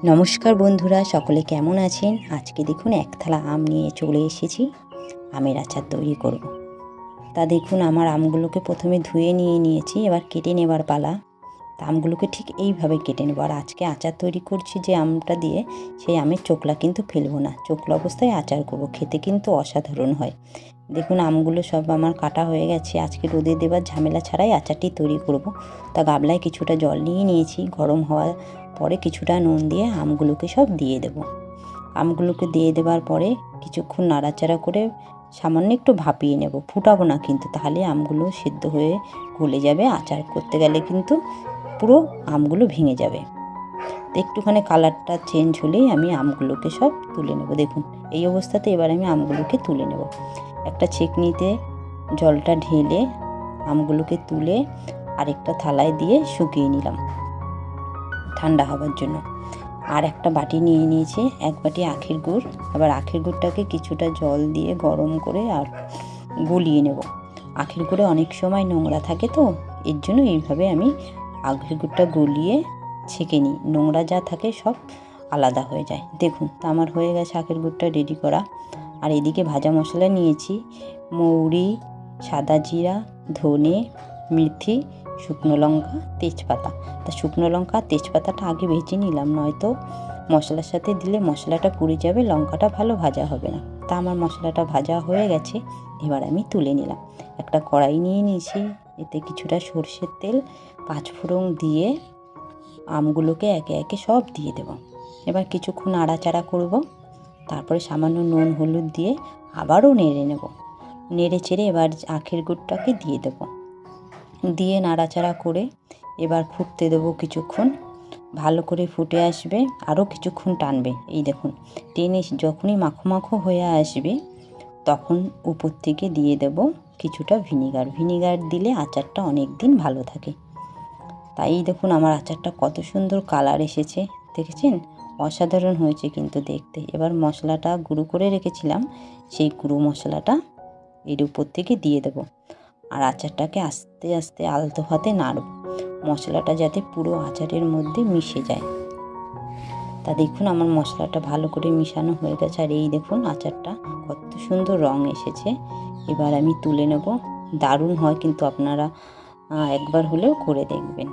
নমস্কার বন্ধুরা, সকলে কেমন আছেন? আজকে দেখুন এক থালা আম নিয়ে চলে এসেছি, আমের আচার তৈরি করব। তা দেখুন আমার আমগুলোকে প্রথমে ধুয়ে নিয়েছি, এবার কেটে নেবার পালা। তা আমগুলোকে ঠিক এইভাবে কেটে নেব। আর আজকে আচার তৈরি করছি যে আমটা দিয়ে, সেই আমের চোকলা কিন্তু ফেলবো না, চোকলা অবস্থায় আচার করব, খেতে কিন্তু অসাধারণ হয়। দেখুন আমগুলো সব আমার কাটা হয়ে গেছে। আজকে রোদে দেবার ঝামেলা ছাড়াই আচারটি তৈরি করব। তা গামলায় কিছুটা জল নিয়ে নিয়েছি, গরম হওয়ার পরে কিছুটা নুন দিয়ে আমগুলোকে সব দিয়ে দেব। আমগুলোকে দিয়ে দেওয়ার পরে কিছুক্ষণ নাড়াচাড়া করে সামান্য একটু ভাপিয়ে নেব, ফুটাবো না কিন্তু, তাহলে আমগুলো সিদ্ধ হয়ে গলে যাবে। আচার করতে গেলে কিন্তু পুরো আমগুলো ভেঙে যাবে। তো একটুখানি কালারটা চেঞ্জ হলেই আমি আমগুলোকে সব তুলে নেব। দেখুন এই অবস্থাতে এবার আমি আমগুলোকে তুলে নেব। একটা ছেঁকনিতে জলটা ঢেলে আমগুলোকে তুলে আরেকটা থালায় দিয়ে শুকিয়ে নিলাম ঠান্ডা হবার জন্য। আর একটা বাটি নিয়ে নিয়েছি, এক বাটি আখের গুড়। আবার আখের গুড়টাকে কিছুটা জল দিয়ে গরম করে আর গলিয়ে নেব। আখের গুড়ে অনেক সময় নোংরা থাকে, তো এর জন্য এইভাবে আমি আখের গুড়টা গলিয়ে ছেঁকে নিই, নোংরা যা থাকে সব আলাদা হয়ে যায়। দেখুন তা আমার হয়ে গেছে আখের গুড়টা রেডি করা। আর এদিকে ভাজা মশলা নিয়েছি, মৌরি, সাদা জিরা, ধনে, মেথি, শুকনো লঙ্কা, তেজপাতা। তা শুকনো লঙ্কা তেজপাতাটা আগে ভেজে নিলাম, নয়তো মশলার সাথে দিলে মশলাটা পুড়ে যাবে, লঙ্কাটা ভালো ভাজা হবে না। তা আমার মশলাটা ভাজা হয়ে গেছে, এবার আমি তুলে নিলাম। একটা কড়াই নিয়ে নিয়েছি, এতে কিছুটা সর্ষের তেল, পাঁচফোড়ন দিয়ে আমগুলোকে একে একে সব দিয়ে দেব। এবার কিছুক্ষণ নাড়াচাড়া করব, তারপরে সামান্য নুন হলুদ দিয়ে আবারও নেড়ে নেব। নেড়ে চেড়ে এবার আখের গুড়টাকে দিয়ে দেব, দিয়ে নাড়াচাড়া করে এবার ফুটতে দেবো কিছুক্ষণ। ভালো করে ফুটে আসবে, আরও কিছুক্ষণ টানবে। এই দেখুন টেনে যখনই মাখো মাখো হয়ে আসবে, তখন উপর থেকে দিয়ে দেব কিছুটা ভিনিগার দিলে আচারটা অনেক দিন ভালো থাকে। তাই দেখুন আমার আচারটা কত সুন্দর কালার এসেছে, দেখেছেন? অসাধারণ হয়েছে কিন্তু দেখতে। এবার মশলাটা গুঁড়ো করে রেখেছিলাম, সেই গুঁড়ো মশলাটা এর উপর থেকে দিয়ে দেব। আর আচারটাকে আস্তে আস্তে আলতো হাতে নাড়ব, মশলাটা যাতে পুরো আচারের মধ্যে মিশে যায়। তা দেখুন আমার মশলাটা ভালো করে মিশানো হয়ে গেছে। আর এই দেখুন আচারটা কত সুন্দর রং এসেছে। এবার আমি তুলে নেব। দারুণ হয় কিন্তু, আপনারা একবার হলেও করে দেখবেন।